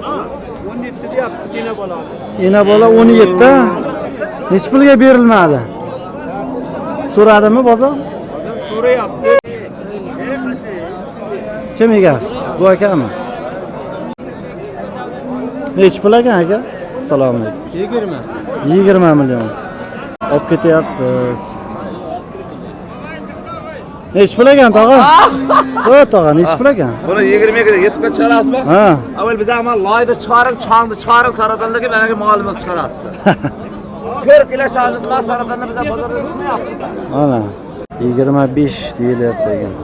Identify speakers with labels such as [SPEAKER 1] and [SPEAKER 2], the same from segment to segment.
[SPEAKER 1] 17 deyapti ena bola.
[SPEAKER 2] Ena bola 17 nechi pulga berilmadi? So'radimi bozor?
[SPEAKER 1] So'rayapti.
[SPEAKER 2] Kim egasi? Bu akami? Nechi pul ekan aka? Assalomu alaykum. 20 million. Olib ketyapmiz. Nechi pul ekan tog'a? O tog'a, nechi pul ekan?
[SPEAKER 3] Buni 20 ga yetib chiqarasizmi?
[SPEAKER 2] Ha.
[SPEAKER 3] Avval biz ham loyda chiqaring, changni chiqaring, saratonlarga menga molimiz chiqarasiz. 40 kilo changni chiqar, saratonni biz bozorda chiqmayapti.
[SPEAKER 2] Mana 25 deyilyapti ekan.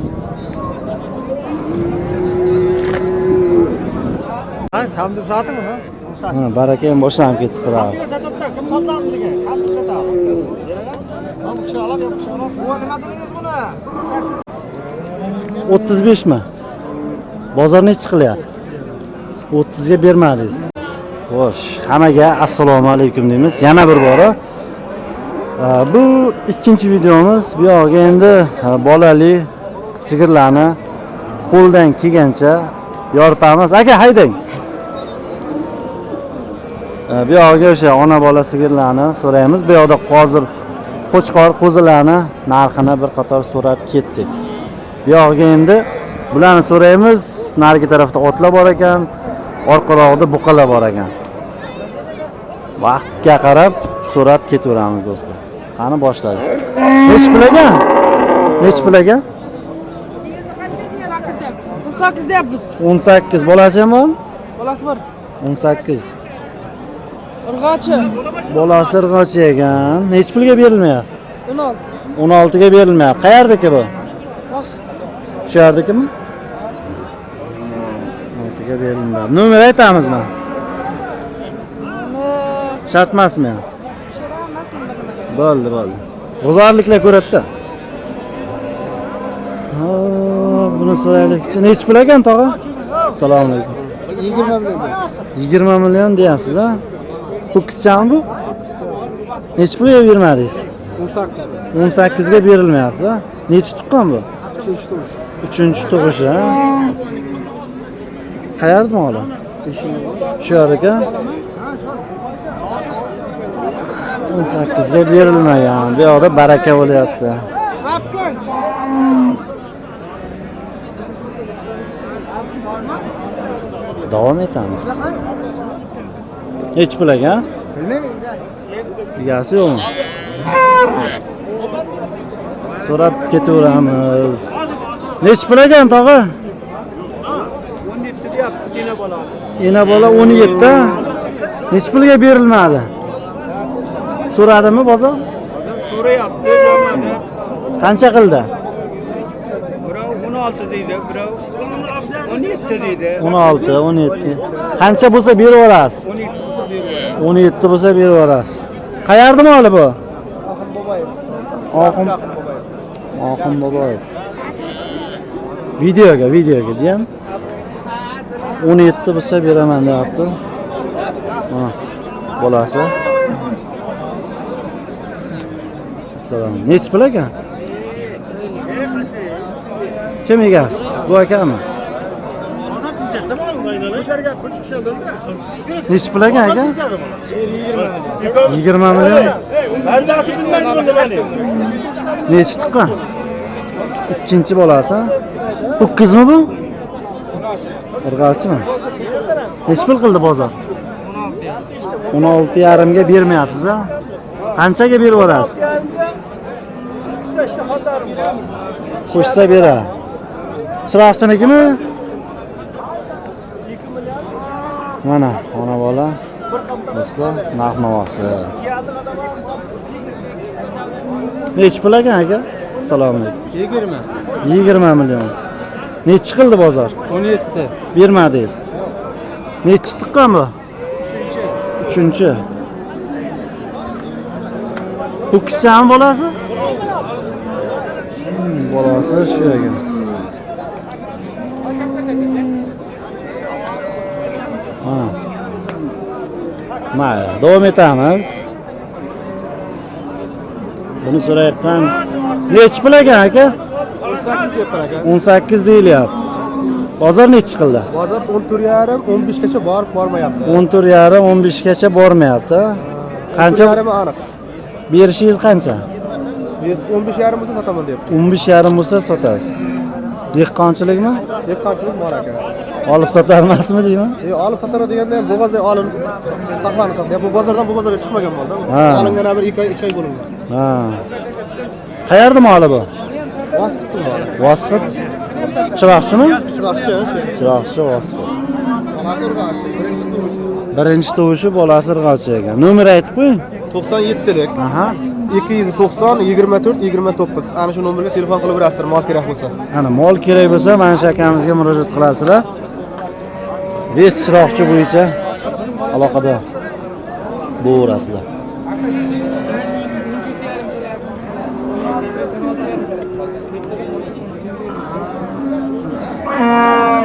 [SPEAKER 1] Ha, kamdi sotdimi?
[SPEAKER 2] Mana baraka ham boshlanib ketdi sira.
[SPEAKER 1] Kim sotadi degan? Kamdi sotadi. Bu kishi olib, bu kishi olib. Bu nima dedingiz buni?
[SPEAKER 2] 35 mi? Bozor nechi qilyapti? 30 ga bermadingiz. Xo'sh, hammaga assalomu alaykum deymiz. Yana bir bora. Bu ikkinchi videomiz. Bu yoqqa endi bolali sigirlarni qo'ldan kelgancha yoritamiz. Aka, haydang. Bu yoqqa o'sha ona bola sigirlarni so'raymiz. Bu yoqda hozir qo'chqor qo'zilarni narxini bir qator so'rab ketdik. Bu yoqqa endi bularni so'raymiz. Narigi tarafda otlar bor ekan, orqaroqda buqalar bor ekan. Vaqtga qarab so'rab ketaveramiz do'stlar. Qani boshladik. Nechi pul ekan? Nechi pul ekan?
[SPEAKER 4] 18 deyapmiz.
[SPEAKER 2] 18 bolasi ham bormi?
[SPEAKER 4] Bolasi bor.
[SPEAKER 2] 18.
[SPEAKER 4] Urg'ochi.
[SPEAKER 2] Bolasi irg'ochi ekan. Nechi pulga berilmayapti?
[SPEAKER 4] 16.
[SPEAKER 2] 16 ga berilmayapti. Qayerdaki bu? Shu yerdakimi? 16 ga berilmayapti. Nomer aytamizmi? Shart emasmi? Bo'ldi. Bozorliklar ko'radi-da. Buni so'raylik-chi. Nechi pul ekan tog'a? Assalomu alaykum.
[SPEAKER 1] 20 million.
[SPEAKER 2] 20 million deyapsiz, ha? Ho'kizchami bu? Nechi pulga bermadingiz? 18 ga berilmayapti, ha? Nechi tuqqan bu? 3-chi tug'ishi, ha? Qayerda moli? Shu yerda-ku. 18 ga berilmagan. Bu yoqda baraka bo'lyapti. Davom etamiz. Nechi pul ekan?
[SPEAKER 1] Bilmayman.
[SPEAKER 2] Egasi yo'qmi? So'rab ketaveramiz. Nechi pul ekan tog'a?
[SPEAKER 1] 17 deyapti ena bola.
[SPEAKER 2] Ena bola 17. Nechi pulga berilmadi? So'radimi bozor?
[SPEAKER 1] So'rayapti, bo'lmadi.
[SPEAKER 2] Qancha qildi?
[SPEAKER 1] Birov 16 deydi, birov 17 deydi.
[SPEAKER 2] 16, 17. Qancha bo'lsa beraverasiz? 17 bo'lsa beraverasiz. Qayerda moli bu? Oxim Boboyev. Videoga jiyan. 17 bo'lsa beraman deyapti. Mana bolasi. Salom. Nechi pul ekan? Kim egasi? Bu akami? Nechi pul ekan aka? 20 million.
[SPEAKER 3] Ben de asıl bilmezdim bunu benim.
[SPEAKER 2] Nechi tuqqan? Ikkinchi bolasi. Ho'kizmi bu? Irg'ochimi? Nechi pul qildi bozor? 16,5 ga bermayapsiz, ha? Qanchaga beraverasiz? Qo'shsa bera. Chiroqchinikimi? Mana ona bola. Do'stlar, narx-navosi. Nechi pul ekan aka? Assalomu alaykum. 20 million. Nechi qildi bozor?
[SPEAKER 1] 17.
[SPEAKER 2] Bermadingiz. Nechi tuqqan bu? 3-chi. Ho'kizchami bolasi? Bolasi shu ekan. Mana. Mayli, davom etamiz. Buni so'rayotgan nechi pul ekan aka?
[SPEAKER 1] 18 deb aka.
[SPEAKER 2] 18 deyilyapti. Bozor nechi qildi?
[SPEAKER 1] Bozor 14,5 15 gacha borib bormayapti.
[SPEAKER 2] 14,5 15 gacha bormayapti. Qancha
[SPEAKER 1] 14,5 aniq.
[SPEAKER 2] berishingiz qancha?
[SPEAKER 1] 15,5 bo'lsa sotaman deb.
[SPEAKER 2] 15,5 bo'lsa sotasiz. Dehqonchilikmi?
[SPEAKER 1] Dehqonchilik bor aka.
[SPEAKER 2] Olib sotarmasmi deyman?
[SPEAKER 1] Olib sotara deganda ham bu bozor olinib saqlanib turibdi. Bu bozordan bu bozorga chiqmagan bo'ldi.
[SPEAKER 2] Ha.
[SPEAKER 1] Olingan bir 2 oy 3 oy bo'lgan.
[SPEAKER 2] Ha. Qayerda moli bu?
[SPEAKER 1] Vositni bor.
[SPEAKER 2] Vosqit. Chiroqchimi?
[SPEAKER 1] Chiroqchi.
[SPEAKER 2] Chiroqchi Vosqit.
[SPEAKER 1] Bolasi urg'achi, birinchi tuvush.
[SPEAKER 2] Birinchi tovushi bolasi Irg'ochi ekan. Nomer aytib qo'ying.
[SPEAKER 1] 97lik.
[SPEAKER 2] Aha.
[SPEAKER 1] 290 24 29. Ana shu nomerga telefon qilib berasizlar, mol kerak bo'lsa.
[SPEAKER 2] Ana mol kerak bo'lsa mana shu akamizga murojaat qilasizlar. Ves chiroqchi bo'yicha aloqada bo'lasizlar.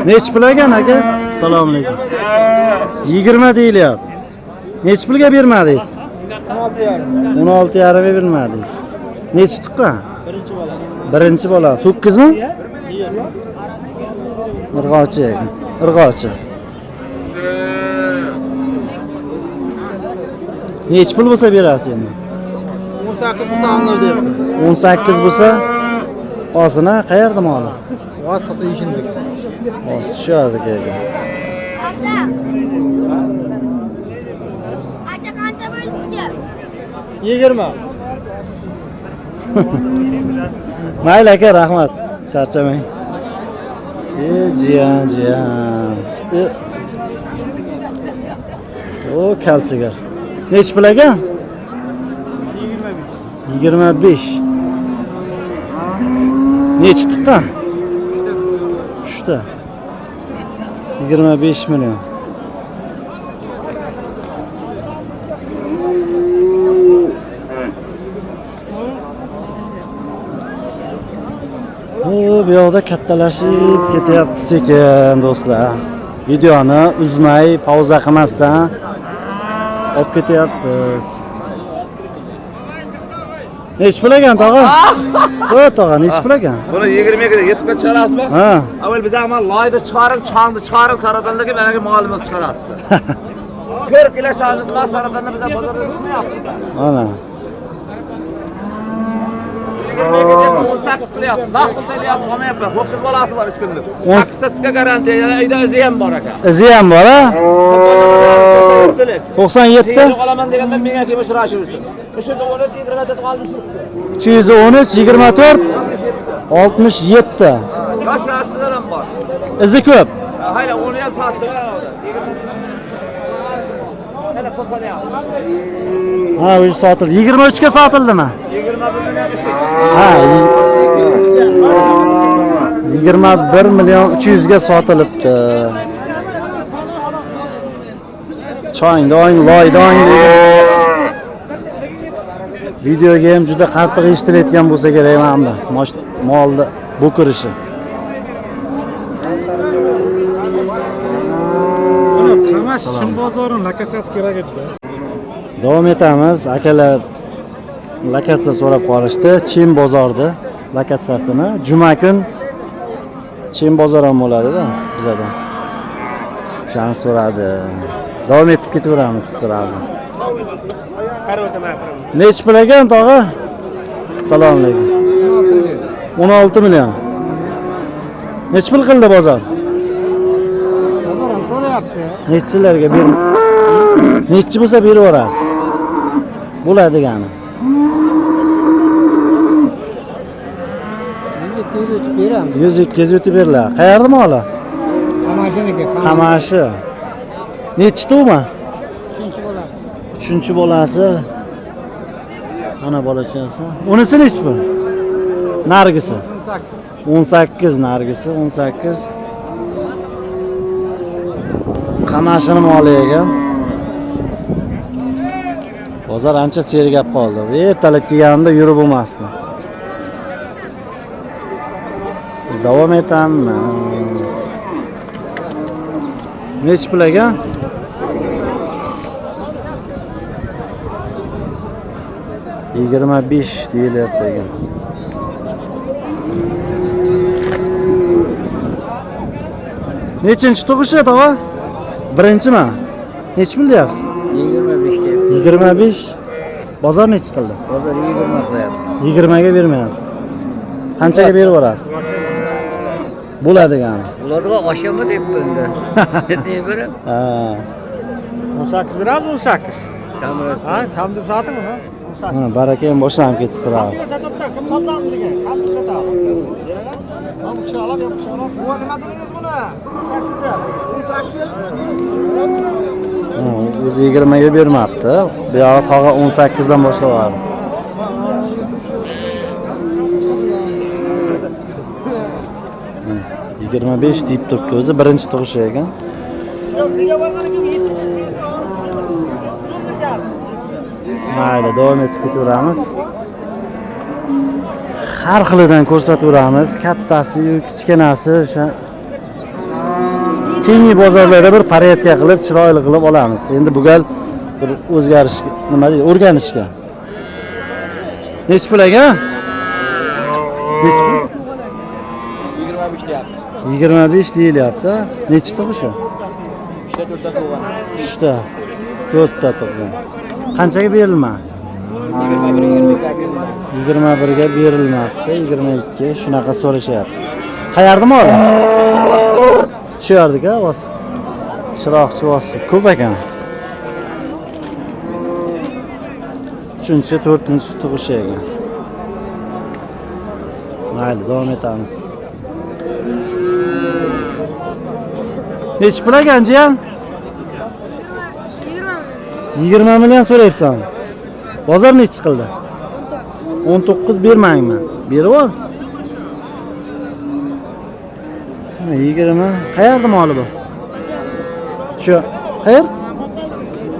[SPEAKER 2] Nech pul ekan aka? Assalomu alaykum. 20 deyilyapti. Nech pulga bermadingiz?
[SPEAKER 1] 16,5.
[SPEAKER 2] 16,5 ga bermadingiz. Nechi tuqqan? Birinchi bola. Ho'kizmi? Irg'ochi ekan. Irg'ochi. Nech pul bo'lsa berasiz endi?
[SPEAKER 1] 18 bo'lsa olinglar deyapti.
[SPEAKER 2] 18 bo'lsa osina qayerda moli?
[SPEAKER 1] Vos sota yishindik.
[SPEAKER 2] Os shu yerda ekan.
[SPEAKER 5] Aka qancha bo'lishiga?
[SPEAKER 1] 20.
[SPEAKER 2] Mayli aka, rahmat. Charchamang. Jiyan. O kalsigar. Nech pul ekan? 25. Nechi tuqqan? 3ta. 25 million. Bu yoqda kattalashib ketyapti sekin do'stlar. Videoni uzmay, pauza qilmasdan olib ketyapmiz. Nech pul ekan tog'a? O tog'a, nech pul ekan?
[SPEAKER 3] Buni 20 ga yetib chiqarasizmi?
[SPEAKER 2] Ha.
[SPEAKER 3] Avval biz ham loyda chiqaring, changni chiqaring, saratonlarga menga molimiz chiqarasiz. 40 kilo shangni saratonda biz bozorga chiqmayapti.
[SPEAKER 2] Mana.
[SPEAKER 3] 20 ga 18 qilyapti. Vaqt qilyapti, olmayapti. Ho'kiz bolasi bor 3 kunlik. 8 ga garantiya, yana uyda izi ham bor aka.
[SPEAKER 2] Izi ham bor a? 97.
[SPEAKER 3] Seni olaman deganda menga kim uchrashibsiz. O'sha 13 24 qoldi.
[SPEAKER 2] 213 24 67.
[SPEAKER 3] Yosh-yoshlar ham bor.
[SPEAKER 2] Izi ko'p.
[SPEAKER 3] Hayla onu ham sotdim. Hele qo'salyapti.
[SPEAKER 2] Ha, o'zi sotildi. 23 ga sotildimi?
[SPEAKER 3] 21 million ishlaysiz.
[SPEAKER 2] Ha. 21 million 300 ga sotilibdi. Choying doing, loy doing. Videoga ham juda qattiq eshitilayotgan bo'lsa kerak mana molni bu kirishi.
[SPEAKER 1] Qamash Chim bozorini lokatsiyasi kerak edi.
[SPEAKER 2] Davom etamiz. Akalar lokatsiya so'rab qolishdi. Chim bozorda lokatsiyasini juma kun Chim bozor ham bo'ladi-da bizada. Shani so'radi. Davom etib ketaveramiz sirasi. Nech pul ekan tog'a? Assalomu alaykum. 16 million. Nech pul qildi bozor?
[SPEAKER 4] Bozor ham so'rayapti.
[SPEAKER 2] Nechilarga ber? Nechi bo'lsa berib yuborasiz. Bo'ladigani.
[SPEAKER 4] 100 beramiz.
[SPEAKER 2] 100-200 o'tib beriladi. Qayerda moli?
[SPEAKER 4] Qamashiniki.
[SPEAKER 2] Qamashi. Nechi tug'ma?
[SPEAKER 4] 3-bola.
[SPEAKER 2] 3-bolasi. Mana bolachasi. Unisi nechi pul? Nargisi. 18 nargisi, 18. Qamashini moli ekan. Bozor ancha sergap qoldi. Ertalab kelganimda yurib bo'lmasdi. Davom etamiz. Nechi pul ekan? 25 deyilyapti ekan. Nechinchi tug'ishi tog'a? Birinchimi? Nech pul deyapsiz?
[SPEAKER 4] 25 ga.
[SPEAKER 2] 25. Bozor nech qildi?
[SPEAKER 4] Bozor 20 qilyapti.
[SPEAKER 2] 20 ga bermayapsiz. Qanchaga berib yuborasiz? Bo'ladigani.
[SPEAKER 4] Ularga oshami deb bunda. Ne berem?
[SPEAKER 2] Ha.
[SPEAKER 1] 18 beramiz 18.
[SPEAKER 4] Kamrat.
[SPEAKER 1] Ha, kam deb sotdingmi? 18.
[SPEAKER 2] Mana baraka ham boshlanib ketdi sira.
[SPEAKER 1] Kim sotadi degan? Kam deb sotadi. Ha, bu kishi oladi, bu kishi oladi. Bu nima dedingiz buni? 18.
[SPEAKER 2] O'zi 20 ga bermabdi. Bu yog'i tog'a 18 dan boshlayapti. Hmm, 25 deyib turibdi o'zi, birinchi tug'ishi ekan. Mayli, davom etib ketaveramiz. Har xilidan ko'rsataveramiz. Kattasi, kichkinasi o'sha keyingi bozorlarda bir paretka qilib, chiroyli qilib olamiz. Endi bu gal bir o'zgarish, nima deydi, o'rganishga. Nech pul aka? Nech pul?
[SPEAKER 4] 25 deyapmiz.
[SPEAKER 2] 25 deyilyapti. Nechi tug'ishi?
[SPEAKER 4] 3 ta tug'an.
[SPEAKER 2] 3 ta. 4 ta tug'an. Qanchaga berilma? 21 ga berilmabdi, 22 shunaqa so'rashyapti. Qayerda mol? Shu yerda-ku, o'z. Chiroqchi vosita ko'p ekan. 3-chi, 4-chi tug'ishi ekan. Mayli, davom etamiz. Nech pul ekan jiyan? 20 million so'rayapsan. Bozor nech qildi? 19 bermangmi? Berib ol. 20. Qayerda moli bu? Shu. Qayer?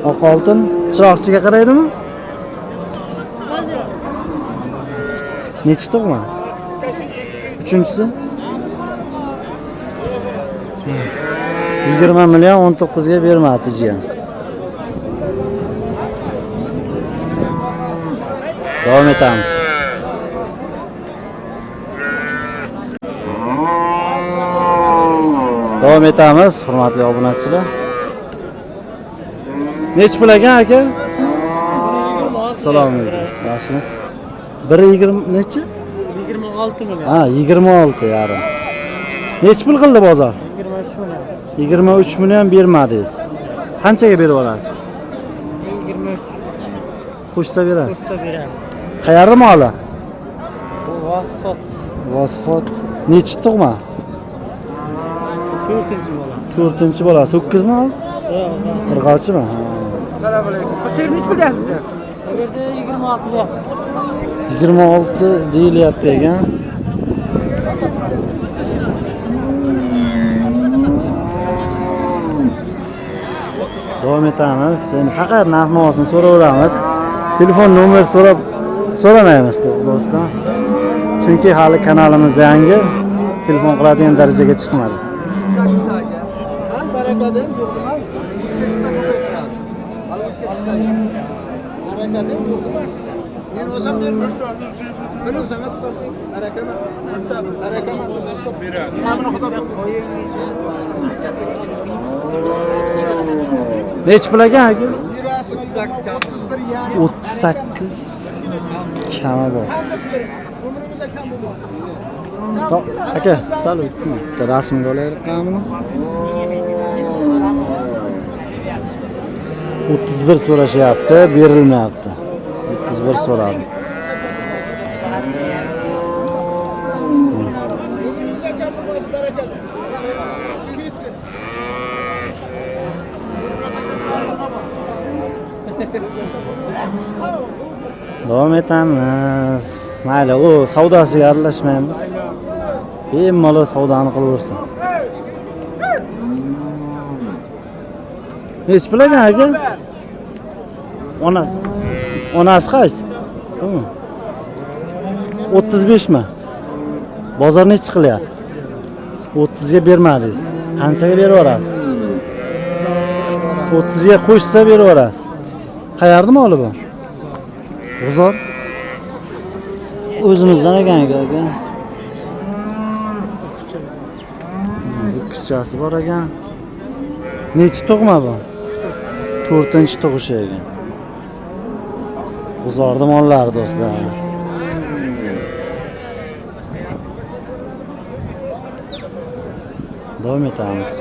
[SPEAKER 2] Oq oltin chiroqchiga qaraydimi? Nechi tug'ma? 3-chisi? 20 million 19 ga bermadi jiyan. Davom etamiz. Davom etamiz, hurmatli obunachilar. Nech pul ekan aka? Assalomu alaykum. Yaxshimisiz? 1.20 nechi?
[SPEAKER 1] 26 million.
[SPEAKER 2] Ha, 26 yarim. Nech pul qildi bozor?
[SPEAKER 1] 23 million.
[SPEAKER 2] 23 million bermadingiz. Qanchaga berib olasiz?
[SPEAKER 1] 23
[SPEAKER 2] Qo'shsa berasiz.
[SPEAKER 1] kursda beramiz.
[SPEAKER 2] Qayerda moli?
[SPEAKER 1] Bu Vosxot
[SPEAKER 2] Vosxot. Nechi tug'ma?
[SPEAKER 1] 4-chi bola.
[SPEAKER 2] 4-chi bola. Ho'kizmi hozir?
[SPEAKER 1] Yo'q,
[SPEAKER 2] Qirg'ochimi?
[SPEAKER 4] Assalomu alaykum. Qusir nech pul deyapsiz?
[SPEAKER 1] bu yerda 26 deyapti.
[SPEAKER 2] 26 deyilyapti ekan. Davom etamiz. Endi faqat narx-navosini so'raveramiz. Telefon nomer so'ramaymiz do'stlar. Chunki hali kanalimiz yangi, telefon qiladigan darajaga chiqmadi.
[SPEAKER 1] Barakadan yurdimi? Barakadan yurdimi? Men o'zim bermoqchiman. Bir o'zingga tutaman. Barakama. Barakama. Beradi. Mana xudo
[SPEAKER 2] Nech pul ekan aka?
[SPEAKER 1] 31 yarim.
[SPEAKER 2] 38 kami bor. Aka, sal bitta rasmga olaylik qamini. 31 so'rashyapti, berilmayapti. 31 so'radi. Davom etamiz. Mayli, u savdosiga aralashmaymiz. Bemalol savdoni qilaversin. Nech pul ekan aka? Onasi. Onasi qaysi? 35 mi? Bozor nech qilyapti? 30 ga bermadingiz. Qanchaga berib yuborasiz? 30 ga qo'shsa berib yuborasiz. Qayerda moli bu? G'uzor. O'zimizdan ekan aka. qizchasi bor ekan. Nechi tug'ma bu? 4-chi tug'ish ekan. Bozorda mollari do'stlar. Davom etamiz.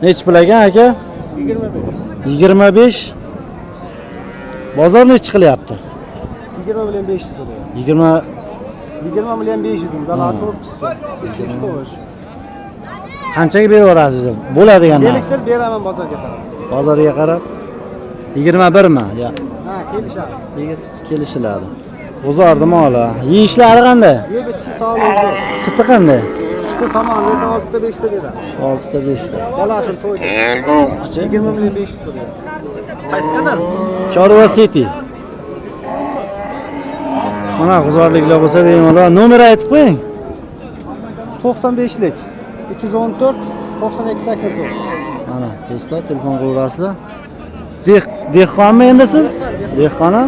[SPEAKER 2] Nechi pul ekan aka? 25. Bozor nechi qilyapti?
[SPEAKER 5] 20 bilan 500 so'raydi.
[SPEAKER 2] 20
[SPEAKER 5] 20 bilan 500 dalasi bo'libdi. 3 to'g'ish.
[SPEAKER 2] qanchaga berib yuborasiz? Bo'ladigan narx.
[SPEAKER 5] Kelishtirib beraman bozorga qarab.
[SPEAKER 2] Bozorga qarab 21 mi? Ya,
[SPEAKER 5] Ha, kelishadi.
[SPEAKER 2] kelishiladi. Bozorda moli. Yeyishlari qanday?
[SPEAKER 5] Yeb ichib sog'lig'i.
[SPEAKER 2] Suti qanday?
[SPEAKER 5] Shu tomon esa 6 ta 5 ta beradi.
[SPEAKER 2] 6 ta 5 ta.
[SPEAKER 5] Dalasini to'ydi. 20 bilan 500 so'raydi. Qaysi kanal?
[SPEAKER 2] Chorva City. Mana g'uzorliklar bo'lsa bemalol nomer aytib qo'ying.
[SPEAKER 5] 95lik 314 92 84.
[SPEAKER 2] Mana do'stlar telefon qilaverasizlar. Dehqonmi endi siz? Dehqona?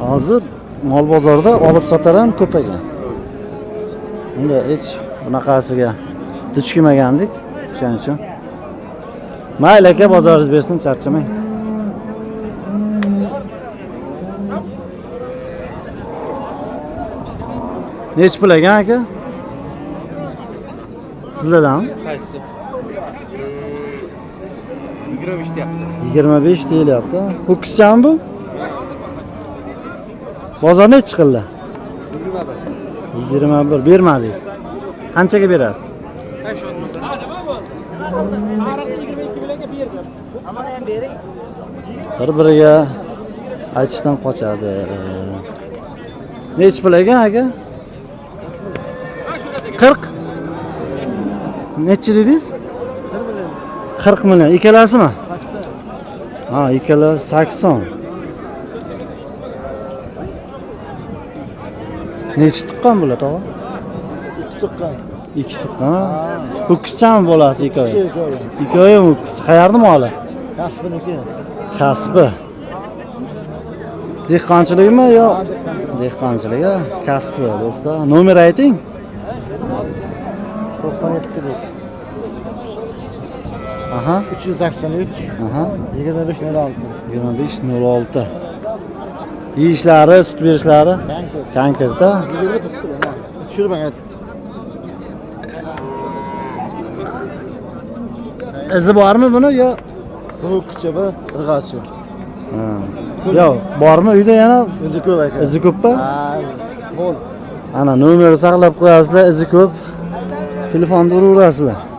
[SPEAKER 2] Hozir mol bozorda olib sotar ham ko'p ekan. Endi hech bunaqasiga duch kelmagandik. O'shaning uchun. Mayli aka, bozoringiz bersin, charchamang. Nechi pul ekan aka? Sizlardanmi?
[SPEAKER 4] Qaysi? 25 deyapti.
[SPEAKER 2] 25 deyilyapti. Ho'kizchami bu? Bozor nechi chiqildi? 21 bermadingiz. Qanchaga berasiz? Bir-biriga aytishdan qochadi. Nechi pul ekan aka? 40. Nechi dedingiz? 40 million. Ikkalasimi? Ha, ikkala 80. Nechi tuqqan bular tog'a?
[SPEAKER 5] 2 tuqqan.
[SPEAKER 2] 2 tuqqan. Ho'kizchami bolasi ikkovi?
[SPEAKER 5] Ikkovi.
[SPEAKER 2] Ikkovi ho'kiz. Qayerda moli?
[SPEAKER 5] Kasbiniki.
[SPEAKER 2] Kasbi. Dehqonchilikmi yo? Dehqonchilik, kasbi do'stlar. Nomer ayting.
[SPEAKER 5] 97lik.
[SPEAKER 2] Aha.
[SPEAKER 5] 383
[SPEAKER 2] Aha.
[SPEAKER 5] 2506.
[SPEAKER 2] 2506. Yeyishlari, sut berishlari konkretda.
[SPEAKER 5] Tushirmang.
[SPEAKER 2] Izi bormi buni yo?
[SPEAKER 5] Bu kucha bu irg'achi.
[SPEAKER 2] Ha. Yo'q, bormi uyda yana?
[SPEAKER 5] O'zi ko'p ekan.
[SPEAKER 2] Izi ko'pmi?
[SPEAKER 5] Ha, bo'l.
[SPEAKER 2] Ana nomerni saqlab qo'yasizlar, izi ko'p. Telefonda uraverasizlar.